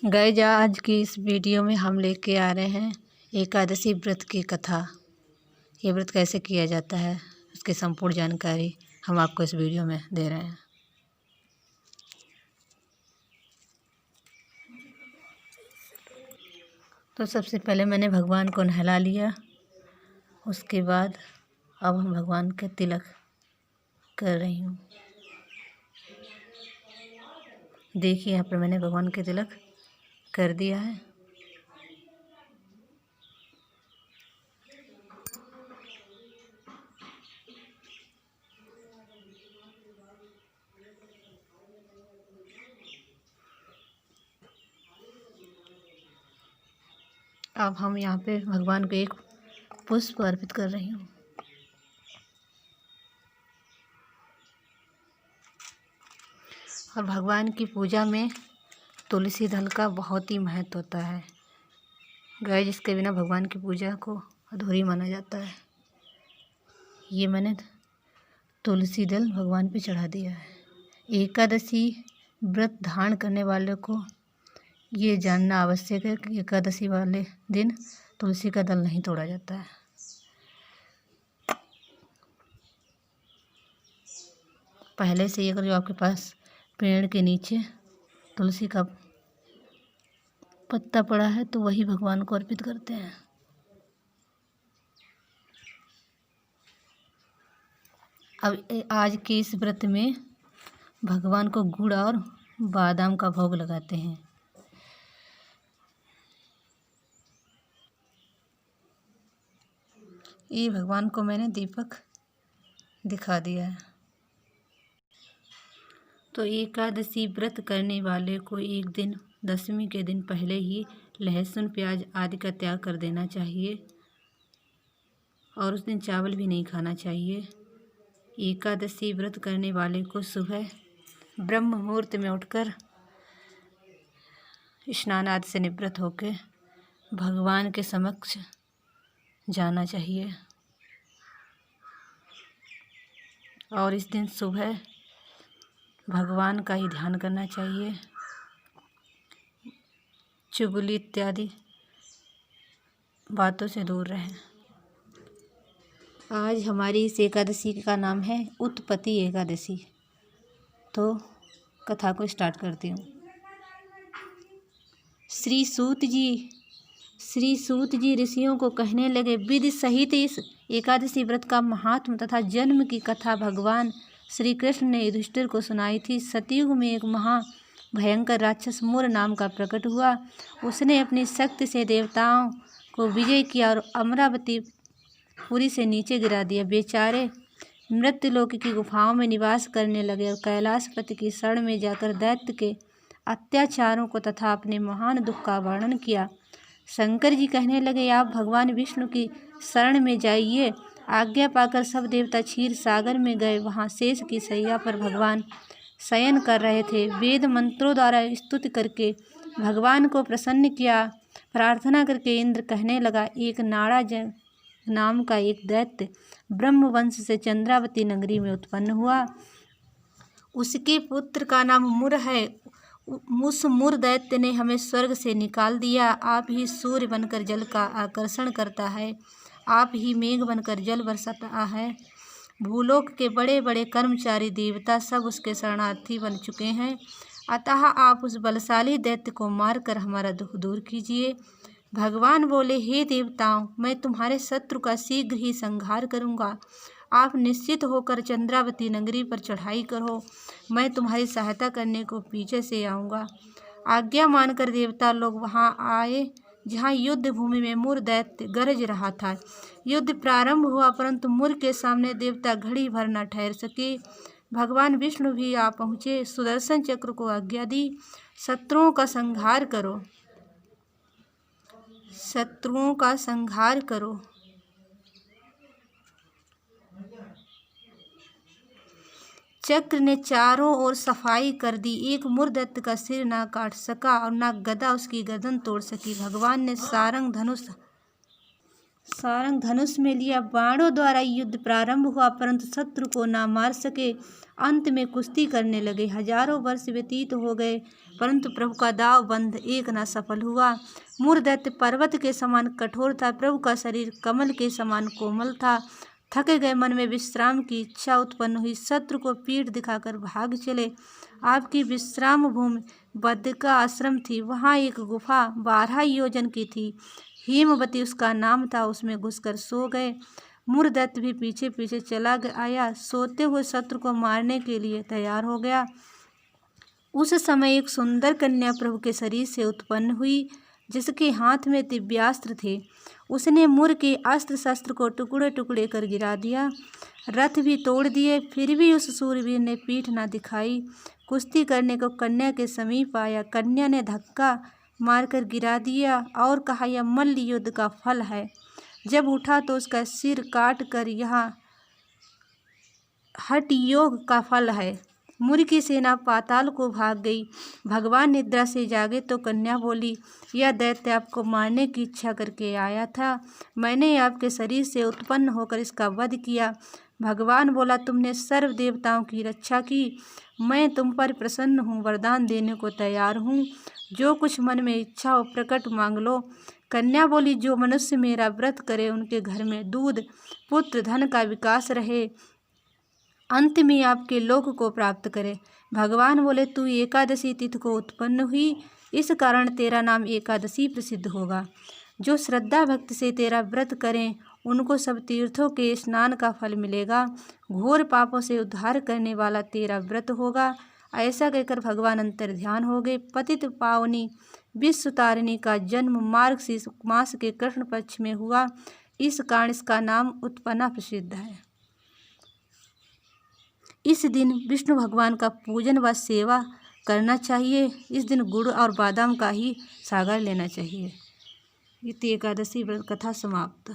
Guys, आज की इस वीडियो में हम लेके आ रहे हैं एकादशी व्रत की कथा। ये व्रत कैसे किया जाता है उसकी संपूर्ण जानकारी हम आपको इस वीडियो में दे रहे हैं। तो सबसे पहले मैंने भगवान को नहला लिया। उसके बाद अब हम भगवान के तिलक कर रही हूँ। देखिए, यहाँ पर मैंने भगवान के तिलक कर दिया है। अब हम यहाँ पे भगवान को एक पुष्प अर्पित कर रही हूँ। और भगवान की पूजा में तुलसी दल का बहुत ही महत्व होता है। गाइस, जिसके बिना भगवान की पूजा को अधूरी माना जाता है। ये मैंने तुलसी दल भगवान पे चढ़ा दिया है। एकादशी व्रत धारण करने वाले को ये जानना आवश्यक है कि एकादशी वाले दिन तुलसी का दल नहीं तोड़ा जाता है। पहले से ही अगर जो आपके पास पेड़ के नीचे तुलसी का पत्ता पड़ा है तो वही भगवान को अर्पित करते हैं। अब आज के इस व्रत में भगवान को गुड़ और बादाम का भोग लगाते हैं। ये भगवान को मैंने दीपक दिखा दिया है। तो एकादशी व्रत करने वाले को एक दिन दशमी के दिन पहले ही लहसुन प्याज आदि का त्याग कर देना चाहिए और उस दिन चावल भी नहीं खाना चाहिए। एकादशी व्रत करने वाले को सुबह ब्रह्म मुहूर्त में उठकर स्नान आदि से निवृत्त होकर भगवान के समक्ष जाना चाहिए और इस दिन सुबह भगवान का ही ध्यान करना चाहिए। चुगली इत्यादि बातों से दूर रहें। आज हमारी इस एकादशी का नाम है उत्पत्ति एकादशी। तो कथा को स्टार्ट करती हूँ। श्री सूत जी ऋषियों को कहने लगे, विधि सहित इस एकादशी व्रत का महात्म तथा जन्म की कथा भगवान श्री कृष्ण ने युधिष्ठिर को सुनाई थी। सतयुग में एक भयंकर राक्षस मूर नाम का प्रकट हुआ। उसने अपनी शक्ति से देवताओं को विजय किया और अमरावती पुरी से नीचे गिरा दिया। बेचारे मृत्युलोक की गुफाओं में निवास करने लगे और कैलाशपति की शरण में जाकर दैत्य के अत्याचारों को तथा अपने महान दुख का वर्णन किया। शंकर जी कहने लगे, आप भगवान विष्णु की शरण में जाइए। आज्ञा पाकर सब देवता क्षीर सागर में गए। वहाँ शेष की शैया पर भगवान शयन कर रहे थे। वेद मंत्रों द्वारा स्तुति करके भगवान को प्रसन्न किया। प्रार्थना करके इंद्र कहने लगा, एक नाड़ा नाम का एक दैत्य ब्रह्मवंश से चंद्रावती नगरी में उत्पन्न हुआ। उसके पुत्र का नाम मुर है। उस मुर दैत्य ने हमें स्वर्ग से निकाल दिया। आप ही सूर्य बनकर जल का आकर्षण करता है। आप ही मेघ बनकर जल बरसाता है। भूलोक के बड़े बड़े कर्मचारी देवता सब उसके शरणार्थी बन चुके हैं। अतः आप उस बलशाली दैत्य को मारकर हमारा दुख दूर कीजिए। भगवान बोले, हे देवताओं, मैं तुम्हारे शत्रु का शीघ्र ही संहार करूँगा। आप निश्चित होकर चंद्रावती नगरी पर चढ़ाई करो। मैं तुम्हारी सहायता करने को पीछे से आऊँगा। आज्ञा मानकर देवता लोग वहाँ आए जहाँ युद्ध भूमि में मुर दैत्य गरज रहा था। युद्ध प्रारंभ हुआ, परंतु मुर के सामने देवता घड़ी भर न ठहर सके। भगवान विष्णु भी आ पहुँचे। सुदर्शन चक्र को आज्ञा दी, शत्रुओं का संहार करो, शत्रुओं का संहार करो। चक्र ने चारों ओर सफाई कर दी। एक मुरदैत्य का सिर ना काट सका और ना गदा उसकी गर्दन तोड़ सकी। भगवान ने सारंग धनुष सारंग धनुष में लिया, बाणों द्वारा युद्ध प्रारंभ हुआ, परंतु शत्रु को ना मार सके। अंत में कुश्ती करने लगे। हजारों वर्ष व्यतीत हो गए, परंतु प्रभु का दाव बंध एक न सफल हुआ। मूर दैत्य पर्वत के समान कठोर था, प्रभु का शरीर कमल के समान कोमल था। थके गए मन में विश्राम की इच्छा उत्पन्न हुई, शत्रु को पीठ दिखाकर भाग चले। आपकी विश्राम भूमि बद्रिका आश्रम थी, वहाँ एक गुफा 12 योजन की थी, हेमवती उसका नाम था, उसमें घुसकर सो गए। मूर दैत्य भी पीछे पीछे चला आया, सोते हुए शत्रु को मारने के लिए तैयार हो गया। उस समय एक सुंदर कन्या प्रभु के शरीर से उत्पन्न हुई, जिसके हाथ में दिव्यास्त्र थे। उसने मूर के अस्त्र शस्त्र को टुकड़े टुकड़े कर गिरा दिया, रथ भी तोड़ दिए, फिर भी उस सूरवीर ने पीठ न दिखाई। कुश्ती करने को कन्या के समीप आया, कन्या ने धक्का मारकर गिरा दिया और कहा, यह मल्ल युद्ध का फल है। जब उठा तो उसका सिर काट कर यह हठ योग का फल है। मूर की सेना पाताल को भाग गई। भगवान निद्रा से जागे तो कन्या बोली, यह दैत्य आपको मारने की इच्छा करके आया था, मैंने आपके शरीर से उत्पन्न होकर इसका वध किया। भगवान बोला, तुमने सर्व देवताओं की रक्षा की, मैं तुम पर प्रसन्न हूँ, वरदान देने को तैयार हूँ, जो कुछ मन में इच्छा हो प्रकट मांग लो। कन्या बोली, जो मनुष्य मेरा व्रत करे उनके घर में दूध पुत्र धन का विकास रहे, अंत में आपके लोक को प्राप्त करे। भगवान बोले, तू एकादशी तिथि को उत्पन्न हुई, इस कारण तेरा नाम एकादशी प्रसिद्ध होगा। जो श्रद्धा भक्ति से तेरा व्रत करें उनको सब तीर्थों के स्नान का फल मिलेगा। घोर पापों से उद्धार करने वाला तेरा व्रत होगा। ऐसा कहकर भगवान अंतर ध्यान हो गए। पतित पावनी विश्व तारिणी का जन्म मार्गशीर्ष मास के कृष्ण पक्ष में हुआ, इस कारण इसका नाम उत्पन्ना प्रसिद्ध है। इस दिन विष्णु भगवान का पूजन व सेवा करना चाहिए। इस दिन गुड़ और बादाम का ही सागर लेना चाहिए। ये एकादशी व्रत कथा समाप्त।